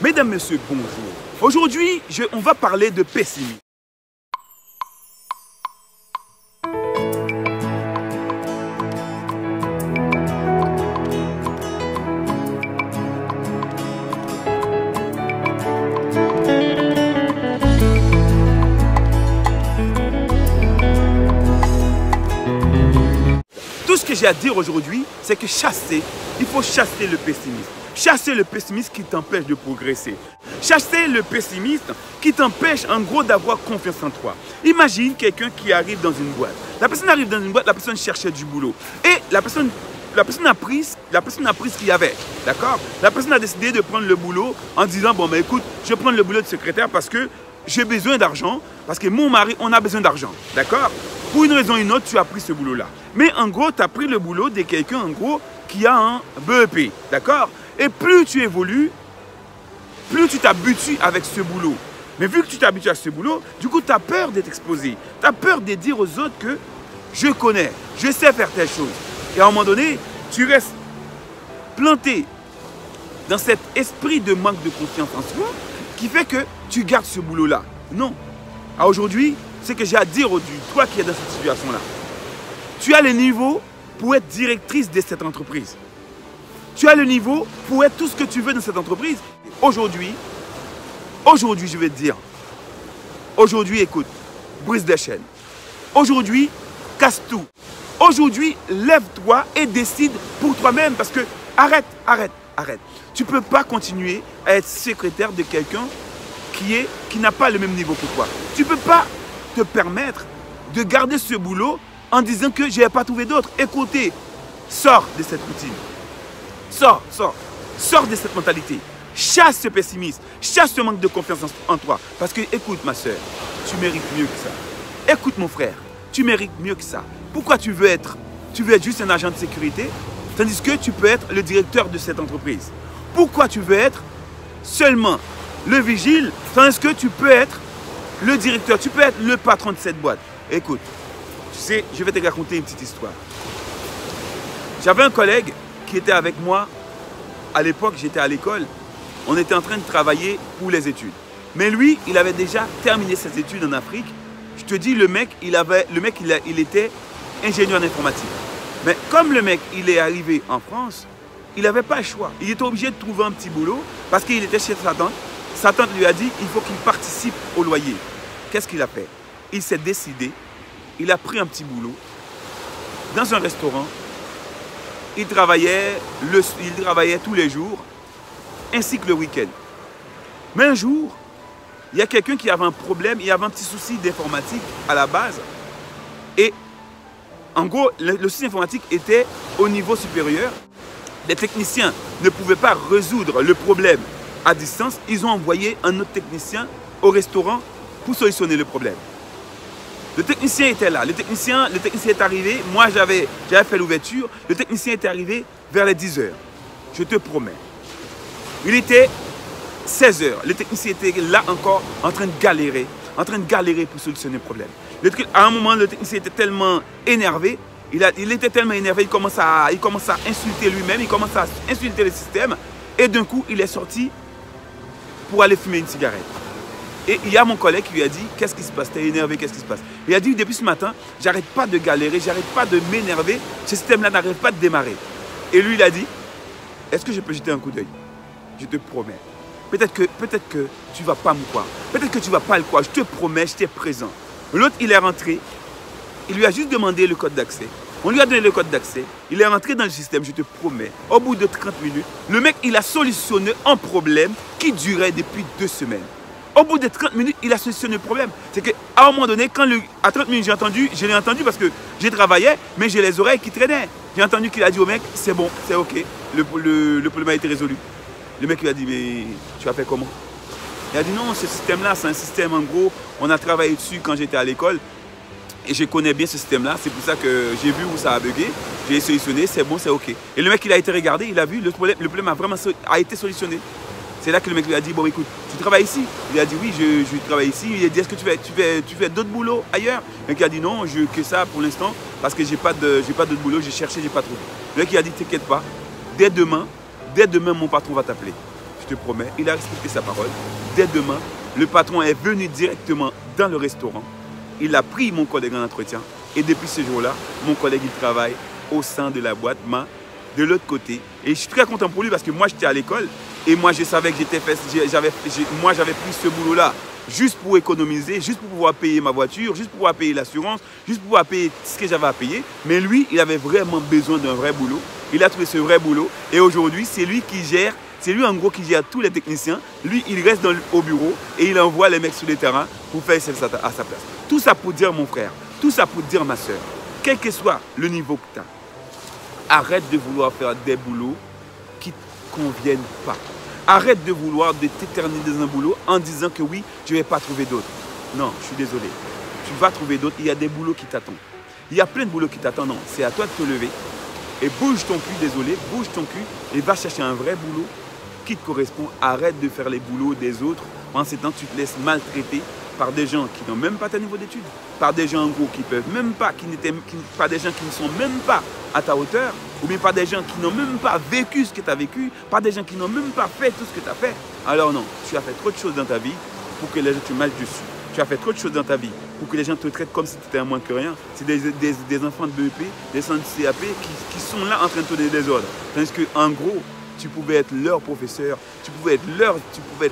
Mesdames, Messieurs, bonjour. Aujourd'hui, on va parler de pessimisme. Tout ce que j'ai à dire aujourd'hui, c'est que il faut chasser le pessimisme. Chasser le pessimisme qui t'empêche de progresser. Chasser le pessimisme qui t'empêche en gros d'avoir confiance en toi. Imagine quelqu'un qui arrive dans une boîte. La personne arrive dans une boîte, la personne cherchait du boulot. Et la personne a pris ce qu'il y avait. D'accord? La personne a décidé de prendre le boulot en disant, bon, mais écoute, je vais prendre le boulot de secrétaire parce que j'ai besoin d'argent, parce que mon mari, on a besoin d'argent. D'accord? Pour une raison ou une autre, tu as pris ce boulot-là. Mais en gros, tu as pris le boulot de quelqu'un, en gros, qui a un BEP. D'accord? Et plus tu évolues, plus tu t'habitues avec ce boulot. Mais vu que tu t'habitues à ce boulot, du coup, tu as peur d'être exposé. Tu as peur de dire aux autres que je connais, je sais faire telle chose. Et à un moment donné, tu restes planté dans cet esprit de manque de confiance en soi qui fait que tu gardes ce boulot-là. Non. Aujourd'hui, ce que j'ai à dire aujourd'hui, toi qui es dans cette situation-là, tu as le niveau pour être directrice de cette entreprise. Tu as le niveau pour être tout ce que tu veux dans cette entreprise. Aujourd'hui, je vais te dire, aujourd'hui, écoute, brise des chaînes. Aujourd'hui, casse tout. Aujourd'hui, lève-toi et décide pour toi-même parce que arrête. Tu ne peux pas continuer à être secrétaire de quelqu'un qui n'a pas le même niveau que toi. Tu ne peux pas te permettre de garder ce boulot en disant que je n'ai pas trouvé d'autre. Écoutez, sors de cette routine. Sors de cette mentalité. Chasse ce pessimisme, chasse ce manque de confiance en toi. Parce que, écoute ma soeur, tu mérites mieux que ça. Écoute mon frère, tu mérites mieux que ça. Pourquoi tu veux être juste un agent de sécurité, tandis que tu peux être le directeur de cette entreprise? Pourquoi tu veux être seulement le vigile, tandis que tu peux être le directeur, tu peux être le patron de cette boîte? Écoute, tu sais, je vais te raconter une petite histoire. J'avais un collègue qui était avec moi. À l'époque, j'étais à l'école. On était en train de travailler pour les études. Mais lui, il avait déjà terminé ses études en Afrique. Je te dis, le mec, il était ingénieur en informatique. Mais comme le mec, il est arrivé en France, il n'avait pas le choix. Il était obligé de trouver un petit boulot parce qu'il était chez sa tante. Sa tante lui a dit, il faut qu'il participe au loyer. Qu'est-ce qu'il a fait? Il s'est décidé, il a pris un petit boulot dans un restaurant. Il travaillait tous les jours, ainsi que le week-end. Mais un jour, il y a quelqu'un qui avait un problème, il y avait un petit souci d'informatique à la base. Et en gros, le souci informatique était au niveau supérieur. Les techniciens ne pouvaient pas résoudre le problème à distance. Ils ont envoyé un autre technicien au restaurant pour solutionner le problème. Le technicien était là, le technicien est arrivé, moi j'avais fait l'ouverture, le technicien était arrivé vers les 10 h. Je te promets. Il était 16 h, le technicien était là encore en train de galérer pour solutionner le problème. À un moment, le technicien était tellement énervé, il commence à insulter lui-même, il commence à insulter le système et d'un coup, il est sorti pour aller fumer une cigarette. Et il y a mon collègue qui lui a dit, qu'est-ce qui se passe? T'es énervé, qu'est-ce qui se passe? Il a dit, depuis ce matin, j'arrête pas de galérer, j'arrête pas de m'énerver, ce système-là n'arrive pas de démarrer. Et lui, il a dit, est-ce que je peux jeter un coup d'œil? Je te promets. Peut-être que tu vas pas me croire. Peut-être que tu vas pas le croire. Je te promets, j'étais présent. L'autre, il est rentré. Il lui a juste demandé le code d'accès. On lui a donné le code d'accès. Il est rentré dans le système, je te promets. Au bout de 30 minutes, le mec, il a solutionné un problème qui durait depuis 2 semaines. Au bout de 30 minutes, il a solutionné le problème. C'est qu'à un moment donné, à 30 minutes, je l'ai entendu parce que j'ai travaillé, mais j'ai les oreilles qui traînaient. J'ai entendu qu'il a dit au mec, c'est bon, c'est ok, le problème a été résolu. Le mec lui a dit, mais tu as fait comment? Il a dit, non, ce système-là, c'est un système, en gros, on a travaillé dessus quand j'étais à l'école. Et je connais bien ce système-là, c'est pour ça que j'ai vu où ça a bugué. J'ai solutionné, c'est bon, c'est ok. Et le mec, il a été regardé, il a vu, le problème a été solutionné. C'est là que le mec lui a dit, bon écoute, tu travailles ici? Il a dit oui, je travaille ici. Il a dit, est-ce que tu fais d'autres boulots ailleurs? Le mec a dit non, que ça pour l'instant, parce que j'ai pas d'autres boulots, j'ai cherché, j'ai pas trouvé. Le mec il a dit, t'inquiète pas, dès demain, mon patron va t'appeler. Je te promets, il a respecté sa parole. Dès demain, le patron est venu directement dans le restaurant. Il a pris mon collègue en entretien. Et depuis ce jour-là, mon collègue, il travaille au sein de la boîte, mais de l'autre côté. Et je suis très content pour lui parce que moi, j'étais à l'école. Et moi, je savais que j'avais pris ce boulot-là juste pour économiser, juste pour pouvoir payer ma voiture, juste pour pouvoir payer l'assurance, juste pour pouvoir payer ce que j'avais à payer. Mais lui, il avait vraiment besoin d'un vrai boulot. Il a trouvé ce vrai boulot. Et aujourd'hui, c'est lui qui gère, c'est lui en gros qui gère tous les techniciens. Lui, il reste au bureau et il envoie les mecs sur le terrain pour faire ça à sa place. Tout ça pour dire, mon frère, tout ça pour dire, ma soeur, quel que soit le niveau que tu as, arrête de vouloir faire des boulots qui ne te conviennent pas. Arrête de vouloir t'éterniser dans un boulot en disant que oui, je ne vais pas trouver d'autres. Non, je suis désolé. Tu vas trouver d'autres. Il y a des boulots qui t'attendent. Il y a plein de boulots qui t'attendent. Non, c'est à toi de te lever et bouge ton cul, désolé, bouge ton cul et va chercher un vrai boulot qui te correspond. Arrête de faire les boulots des autres. En ces temps, tu te laisses maltraiter par des gens qui n'ont même pas ta niveau d'études, par des gens en gros qui peuvent même pas, par des gens qui ne sont même pas à ta hauteur, ou bien par des gens qui n'ont même pas vécu ce que tu as vécu, par des gens qui n'ont même pas fait tout ce que tu as fait. Alors non, tu as fait trop de choses dans ta vie pour que les gens te marchent dessus. Tu as fait trop de choses dans ta vie pour que les gens te traitent comme si tu étais un moins que rien. C'est des enfants de BEP, des centres de CAP qui sont là en train de te donner des ordres. Tandis qu'en gros, tu pouvais être leur professeur, tu pouvais être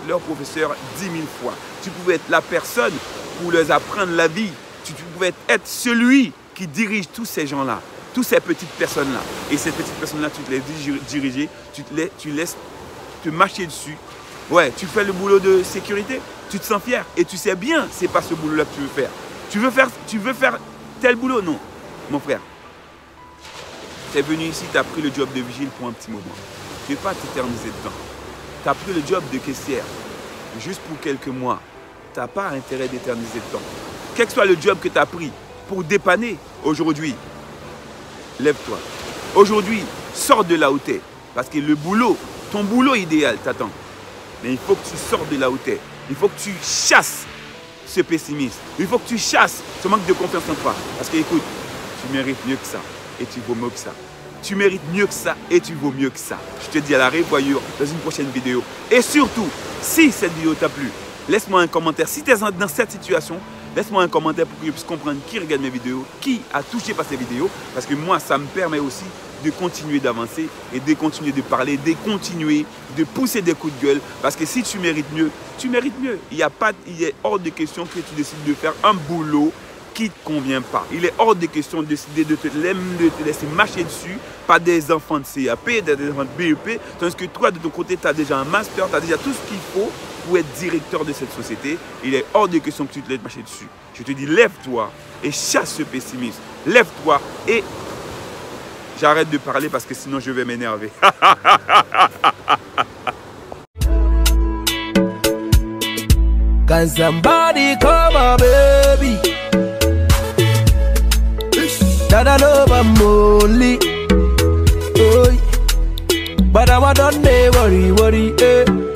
leur professeur 10 000 fois. Tu pouvais être la personne pour leur apprendre la vie. Tu pouvais être celui qui dirige tous ces gens-là, toutes ces petites personnes-là. Et ces petites personnes-là, tu te laisses diriger, tu laisses te marcher dessus. Ouais, tu fais le boulot de sécurité, tu te sens fier. Et tu sais bien, c'est pas ce boulot-là que tu veux faire. Tu veux faire tel boulot? Non, mon frère. Tu es venu ici, tu as pris le job de vigile pour un petit moment. Tu ne veux pas t'éterniser dedans. Tu as pris le job de caissière juste pour quelques mois. Tu n'as pas intérêt d'éterniser dedans. Quel que soit le job que tu as pris pour dépanner aujourd'hui, lève-toi. Aujourd'hui, sors de là où tu es. Parce que le boulot, ton boulot idéal t'attend. Mais il faut que tu sortes de là où tu es. Il faut que tu chasses ce pessimisme. Il faut que tu chasses ce manque de confiance en toi. Parce que écoute, tu mérites mieux que ça. Et tu vaux mieux que ça. Tu mérites mieux que ça et tu vaux mieux que ça. Je te dis à la revoyure dans une prochaine vidéo. Et surtout, si cette vidéo t'a plu, laisse-moi un commentaire. Si tu es dans cette situation, laisse-moi un commentaire pour que je puisse comprendre qui regarde mes vidéos, qui a touché par ces vidéos. Parce que moi, ça me permet aussi de continuer d'avancer et de continuer de parler, de continuer de pousser des coups de gueule. Parce que si tu mérites mieux, tu mérites mieux. Il est hors de question que tu décides de faire un boulot qui ne te convient pas. Il est hors de question de décider de te laisser marcher dessus par des enfants de CAP, des enfants de BEP, tandis que toi, de ton côté, tu as déjà un master, tu as déjà tout ce qu'il faut pour être directeur de cette société. Il est hors de question que tu te laisses marcher dessus. Je te dis, lève-toi et chasse ce pessimisme. Lève-toi et j'arrête de parler parce que sinon je vais m'énerver. Can somebody come on, baby? That I know I'm only, oh, but I don't worry, eh.